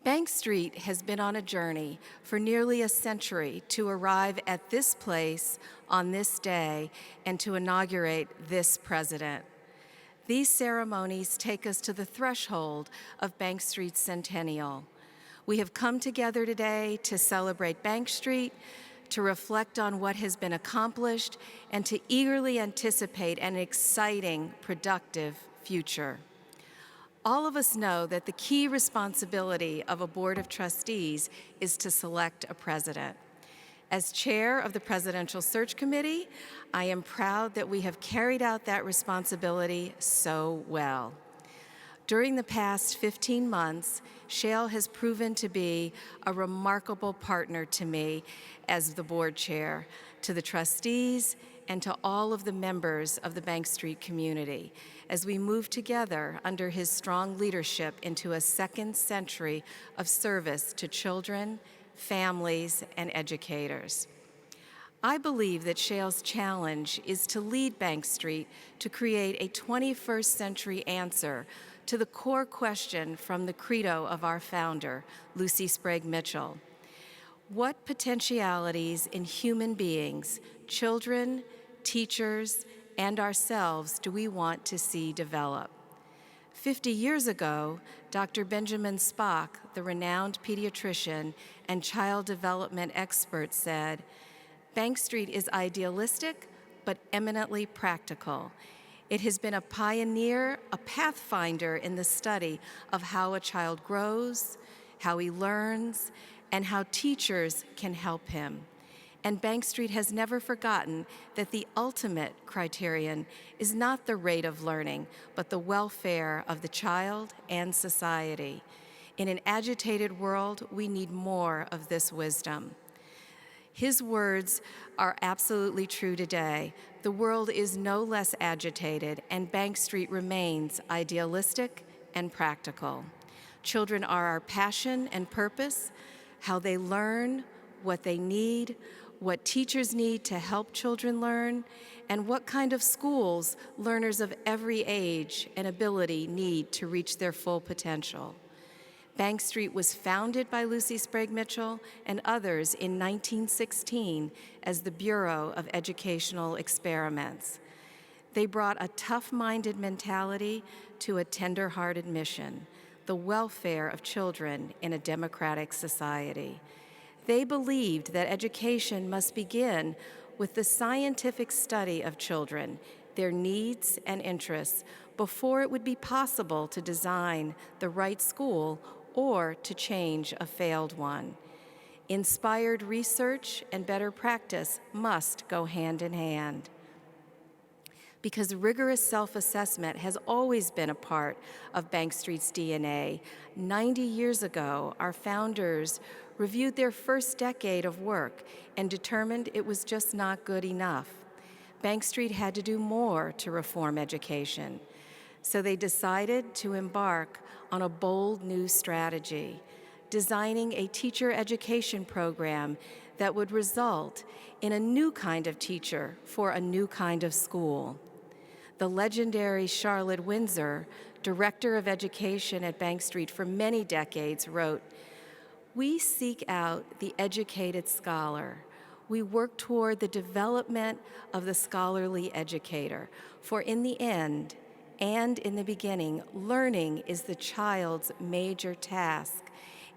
Bank Street has been on a journey for nearly a century to arrive at this place on this day and to inaugurate this president. These ceremonies take us to the threshold of Bank Street's centennial. We have come together today to celebrate Bank Street, to reflect on what has been accomplished, and to eagerly anticipate an exciting, productive future. All of us know that the key responsibility of a board of trustees is to select a president. As chair of the Presidential Search Committee, I am proud that we have carried out that responsibility so well. During the past 15 months, Shale has proven to be a remarkable partner to me as the board chair, to the trustees, and to all of the members of the Bank Street community as we move together under his strong leadership into a second century of service to children, families, and educators. I believe that Shale's challenge is to lead Bank Street to create a 21st century answer to the core question from the credo of our founder, Lucy Sprague Mitchell. What potentialities in human beings, children, teachers, and ourselves do we want to see develop? 50 years ago, Dr. Benjamin Spock, the renowned pediatrician and child development expert, said, "Bank Street is idealistic, but eminently practical. It has been a pioneer, a pathfinder in the study of how a child grows, how he learns, and how teachers can help him. And Bank Street has never forgotten that the ultimate criterion is not the rate of learning, but the welfare of the child and society. In an agitated world, we need more of this wisdom." His words are absolutely true today. The world is no less agitated, and Bank Street remains idealistic and practical. Children are our passion and purpose, how they learn, what they need, what teachers need to help children learn, and what kind of schools learners of every age and ability need to reach their full potential. Bank Street was founded by Lucy Sprague Mitchell and others in 1916 as the Bureau of Educational Experiments. They brought a tough-minded mentality to a tender-hearted mission, the welfare of children in a democratic society. They believed that education must begin with the scientific study of children, their needs and interests, before it would be possible to design the right school or to change a failed one. Inspired research and better practice must go hand in hand. Because rigorous self-assessment has always been a part of Bank Street's DNA, 90 years ago, our founders reviewed their first decade of work and determined it was just not good enough. Bank Street had to do more to reform education. So they decided to embark on a bold new strategy, designing a teacher education program that would result in a new kind of teacher for a new kind of school. The legendary Charlotte Windsor, Director of Education at Bank Street for many decades, wrote, "We seek out the educated scholar. We work toward the development of the scholarly educator, for in the end, and in the beginning, learning is the child's major task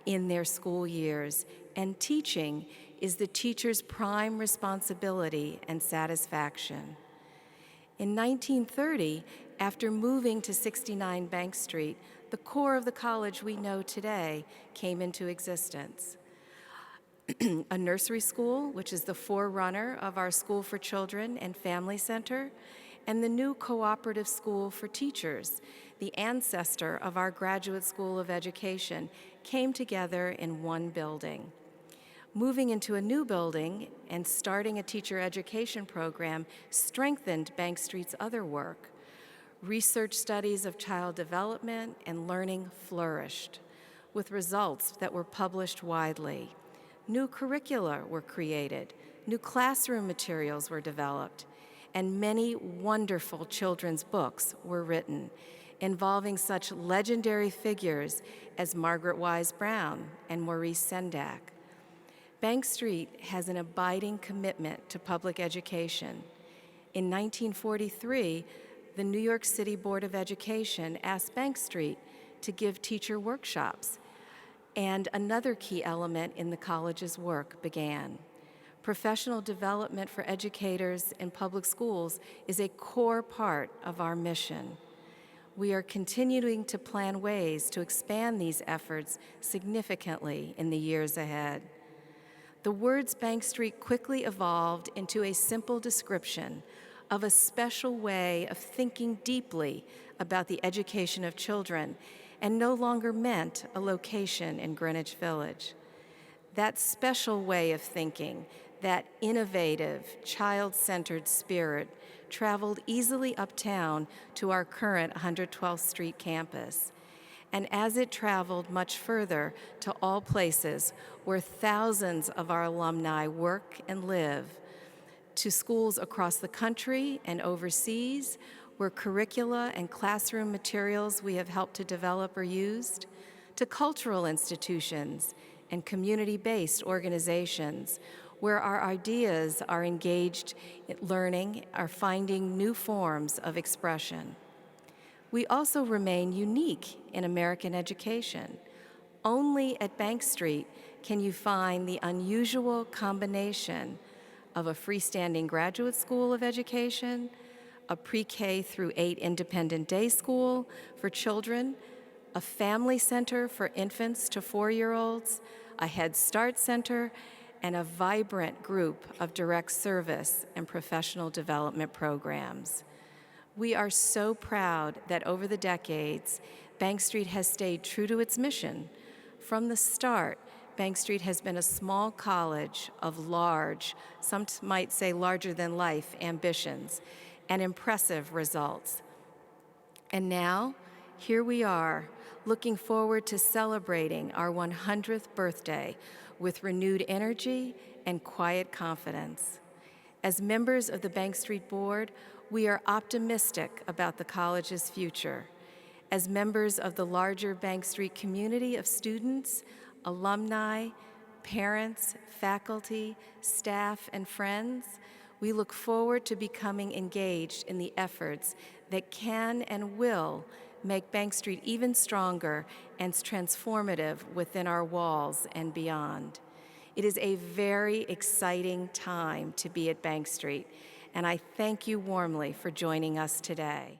in their school years, and teaching is the teacher's prime responsibility and satisfaction." In 1930, after moving to 69 Bank Street, the core of the college we know today came into existence. A nursery school, which is the forerunner of our School for Children and Family Center, and the new cooperative school for teachers, the ancestor of our Graduate School of Education, came together in one building. Moving into a new building and starting a teacher education program strengthened Bank Street's other work. Research studies of child development and learning flourished, with results that were published widely. New curricula were created, new classroom materials were developed, and many wonderful children's books were written, involving such legendary figures as Margaret Wise Brown and Maurice Sendak. Bank Street has an abiding commitment to public education. In 1943, the New York City Board of Education asked Bank Street to give teacher workshops, and another key element in the college's work began. Professional development for educators in public schools is a core part of our mission. We are continuing to plan ways to expand these efforts significantly in the years ahead. The words Bank Street quickly evolved into a simple description of a special way of thinking deeply about the education of children, and no longer meant a location in Greenwich Village. That special way of thinking, that innovative, child-centered spirit, traveled easily uptown to our current 112th Street campus. And as it traveled much further to all places where thousands of our alumni work and live, to schools across the country and overseas, where curricula and classroom materials we have helped to develop are used, to cultural institutions and community-based organizations, where our ideas are engaged in learning, are finding new forms of expression. We also remain unique in American education. Only at Bank Street can you find the unusual combination of a freestanding graduate school of education, a pre-K through 8 independent day school for children, a family center for infants to 4-year-olds, a Head Start center, and a vibrant group of direct service and professional development programs. We are so proud that over the decades, Bank Street has stayed true to its mission. From the start, Bank Street has been a small college of large, some might say larger-than-life ambitions, and impressive results. And now, here we are, looking forward to celebrating our 100th birthday with renewed energy and quiet confidence. As members of the Bank Street Board, we are optimistic about the college's future. As members of the larger Bank Street community of students, alumni, parents, faculty, staff, and friends, we look forward to becoming engaged in the efforts that can and will make Bank Street even stronger and transformative within our walls and beyond. It is a very exciting time to be at Bank Street, and I thank you warmly for joining us today.